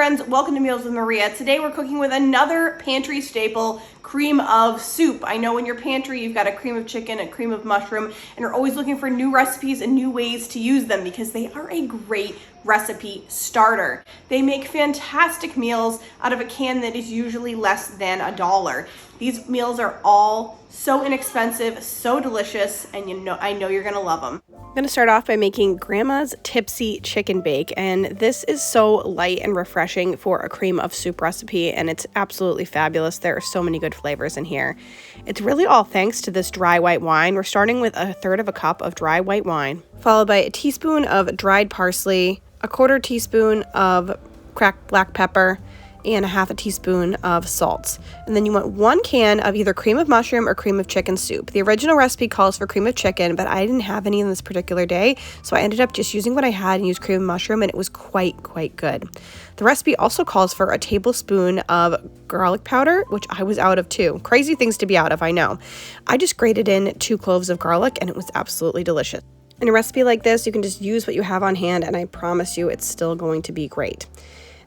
friends, welcome to Meals with Maria. Today we're cooking with another pantry staple, cream of soup. I know in your pantry you've got a cream of chicken, a cream of mushroom, and you're always looking for new recipes and new ways to use them because they are a great recipe starter. They make fantastic meals out of a can that is usually less than $1. These meals are all so inexpensive, so delicious, and I know you're gonna love them. I'm gonna start off by making Grandma's Tipsy chicken bake, and this is so light and refreshing for a cream of soup recipe, and it's absolutely fabulous. There are so many good flavors in here. It's really all thanks to this dry white wine. We're starting with 1/3 of a cup of dry white wine, followed by a teaspoon of dried parsley, a 1/4 teaspoon of cracked black pepper, and 1/2 teaspoon of salt. And then you want 1 can of either cream of mushroom or cream of chicken soup. The original recipe calls for cream of chicken, but I didn't have any on this particular day, so I ended up just using what I had and used cream of mushroom, and it was quite good. The recipe also calls for a tablespoon of garlic powder, which I was out of too. Crazy things to be out of, I know. I just grated in 2 cloves of garlic, and it was absolutely delicious. In a recipe like this, you can just use what you have on hand, and I promise you it's still going to be great.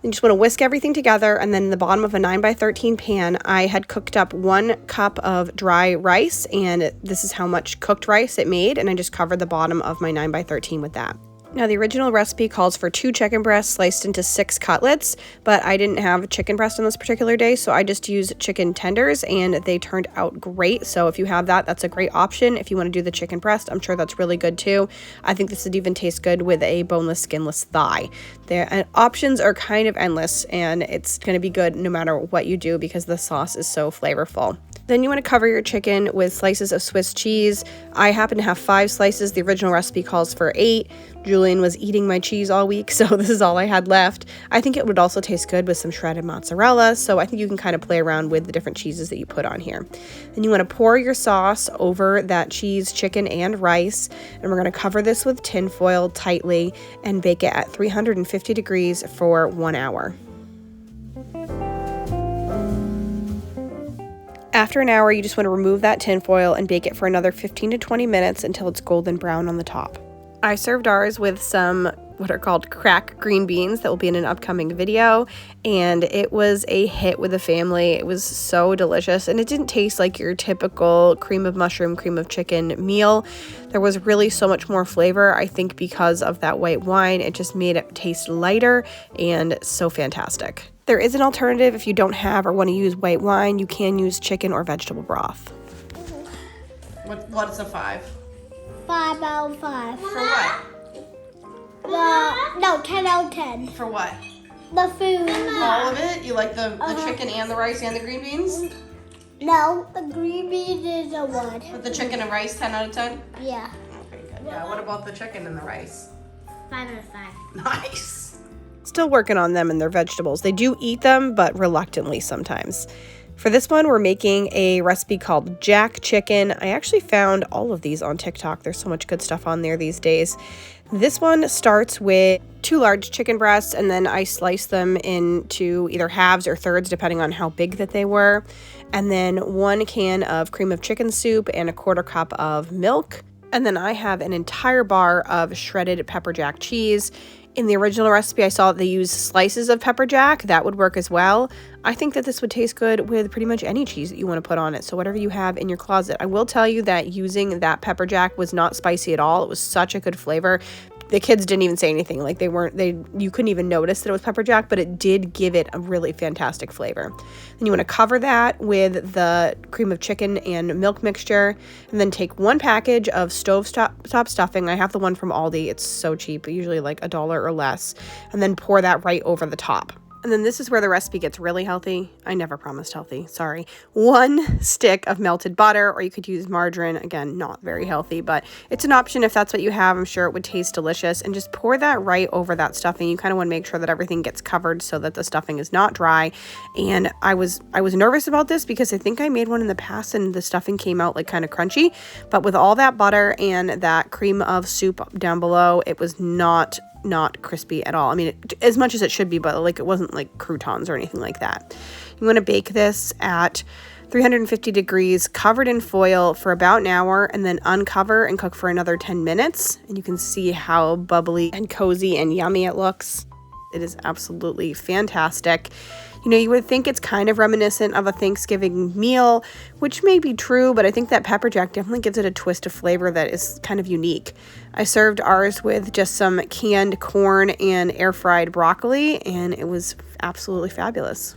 You just want to whisk everything together, and then in the bottom of a 9x13 pan, I had cooked up 1 cup of dry rice, and this is how much cooked rice it made, and I just covered the bottom of my 9x13 with that. Now, the original recipe calls for 2 chicken breasts sliced into 6 cutlets, but I didn't have chicken breast on this particular day, so I just used chicken tenders, and they turned out great. So if you have that, that's a great option. If you want to do the chicken breast, I'm sure that's really good too. I think this would even taste good with a boneless, skinless thigh. The options are kind of endless, and it's going to be good no matter what you do because the sauce is so flavorful. Then you want to cover your chicken with slices of Swiss cheese. I happen to have 5 slices. The original recipe calls for 8. Julian was eating my cheese all week, so this is all I had left. I think it would also taste good with some shredded mozzarella, so I think you can kind of play around with the different cheeses that you put on here. Then you want to pour your sauce over that cheese, chicken, and rice, and we're going to cover this with tin foil tightly and bake it at 350 degrees for 1 hour. After an hour, you just want to remove that tin foil and bake it for another 15 to 20 minutes until it's golden brown on the top. I served ours with some what are called crack green beans that will be in an upcoming video, and it was a hit with the family. It was so delicious, and it didn't taste like your typical cream of mushroom, cream of chicken meal. There was really so much more flavor, I think, because of that white wine. It just made it taste lighter and so fantastic. There is an alternative if you don't have or want to use white wine. You can use chicken or vegetable broth. What's a 5? 5 out of 5. For what? 10 out of 10. For what? The food. All of it? You like the chicken and the rice and the green beans? No, the green beans is a 1. With the chicken and rice, 10 out of 10? Yeah. Okay, good. Yeah, what about the chicken and the rice? 5 out of 5. Nice. Still working on them and their vegetables. They do eat them, but reluctantly sometimes. For this one, we're making a recipe called Jack Chicken. I actually found all of these on TikTok. There's so much good stuff on there these days. This one starts with 2 large chicken breasts, and then I slice them into either halves or thirds, depending on how big that they were. And then 1 can of cream of chicken soup and a 1/4 cup of milk. And then I have an entire bar of shredded pepper jack cheese. In the original recipe, I saw that they use slices of pepper jack. That would work as well. I think that this would taste good with pretty much any cheese that you want to put on it. So whatever you have in your closet. I will tell you that using that pepper jack was not spicy at all. It was such a good flavor. The kids didn't even say anything. Like you couldn't even notice that it was pepper jack, but it did give it a really fantastic flavor. Then you want to cover that with the cream of chicken and milk mixture, and then take 1 package of stovetop stuffing. I have the one from Aldi. It's so cheap, usually like $1 or less, and then pour that right over the top. And then this is where the recipe gets really healthy. I never promised healthy, sorry. 1 stick of melted butter, or you could use margarine. Again, not very healthy, but it's an option if that's what you have. I'm sure it would taste delicious. And just pour that right over that stuffing. You kind of want to make sure that everything gets covered so that the stuffing is not dry. And I was nervous about this because I think I made one in the past and the stuffing came out like kind of crunchy. But with all that butter and that cream of soup down below, it was not crispy at all. I mean, as much as it should be, but like it wasn't like croutons or anything like that. You want to bake this at 350 degrees, covered in foil for about an hour, and then uncover and cook for another 10 minutes. And you can see how bubbly and cozy and yummy it looks. It is absolutely fantastic. You know, you would think it's kind of reminiscent of a Thanksgiving meal, which may be true, but I think that pepper jack definitely gives it a twist of flavor that is kind of unique. I served ours with just some canned corn and air fried broccoli, and it was absolutely fabulous.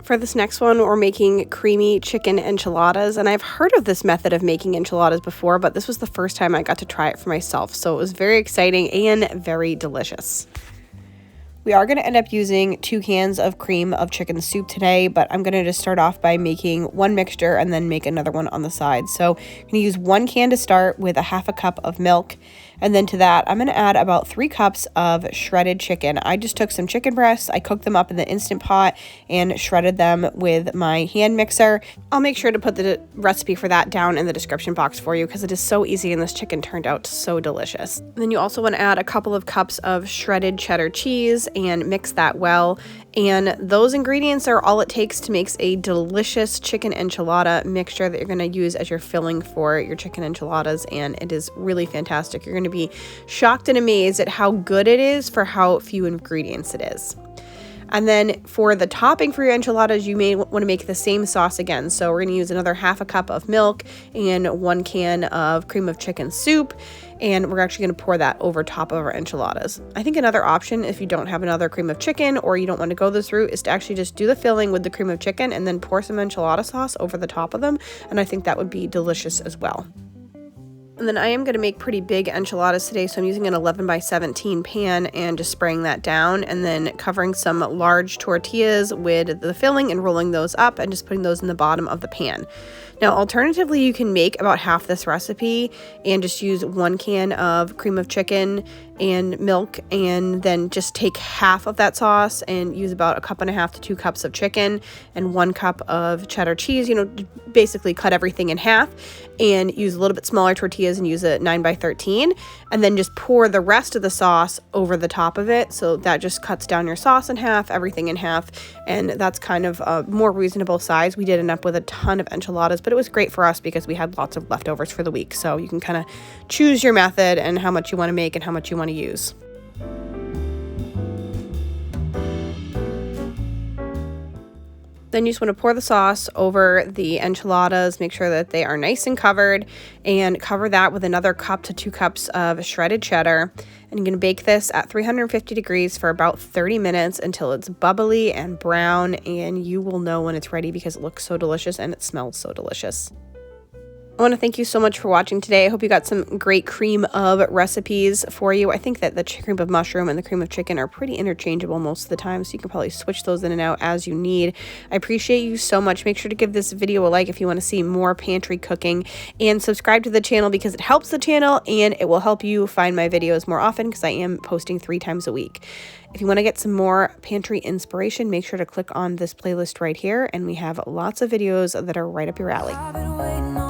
For this next one, we're making creamy chicken enchiladas, and I've heard of this method of making enchiladas before, but this was the first time I got to try it for myself, so it was very exciting and very delicious. We are going to end up using 2 cans of cream of chicken soup today, but I'm going to just start off by making one mixture and then make another one on the side. So I'm going to use 1 can to start with a 1/2 cup of milk. And then to that, I'm going to add about 3 cups of shredded chicken. I just took some chicken breasts, I cooked them up in the Instant Pot and shredded them with my hand mixer. I'll make sure to put the recipe for that down in the description box for you because it is so easy and this chicken turned out so delicious. And then you also want to add a couple of cups of shredded cheddar cheese and mix that well. And those ingredients are all it takes to make a delicious chicken enchilada mixture that you're going to use as your filling for your chicken enchiladas, and it is really fantastic. You're going to be shocked and amazed at how good it is for how few ingredients it is. And then for the topping for your enchiladas, you may want to make the same sauce again. So we're going to use another 1/2 cup of milk and 1 can of cream of chicken soup. And we're actually going to pour that over top of our enchiladas. I think another option, if you don't have another cream of chicken or you don't want to go this route, is to actually just do the filling with the cream of chicken and then pour some enchilada sauce over the top of them. And I think that would be delicious as well. And then I am going to make pretty big enchiladas today, so I'm using an 11 by 17 pan and just spraying that down and then covering some large tortillas with the filling and rolling those up and just putting those in the bottom of the pan. Now, alternatively, you can make about half this recipe and just use 1 can of cream of chicken and milk, and then just take half of that sauce and use about 1.5 cups to 2 cups of chicken and 1 cup of cheddar cheese. You know, basically cut everything in half and use a little bit smaller tortillas and use a 9 by 13, and then just pour the rest of the sauce over the top of it. So that just cuts down your sauce in half, everything in half, and that's kind of a more reasonable size. We did end up with a ton of enchiladas, but it was great for us because we had lots of leftovers for the week. So you can kind of choose your method and how much you want to make and how much you want to use. Then you just want to pour the sauce over the enchiladas, make sure that they are nice and covered, and cover that with another 1 cup to 2 cups of shredded cheddar. And you're going to bake this at 350 degrees for about 30 minutes until it's bubbly and brown, and you will know when it's ready because it looks so delicious and it smells so delicious. I want to thank you so much for watching today. I hope you got some great cream of recipes for you. I think that the cream of mushroom and the cream of chicken are pretty interchangeable most of the time, so you can probably switch those in and out as you need. I appreciate you so much. Make sure to give this video a like if you want to see more pantry cooking, and subscribe to the channel because it helps the channel and it will help you find my videos more often because I am posting 3 times a week. If you want to get some more pantry inspiration, make sure to click on this playlist right here, and we have lots of videos that are right up your alley.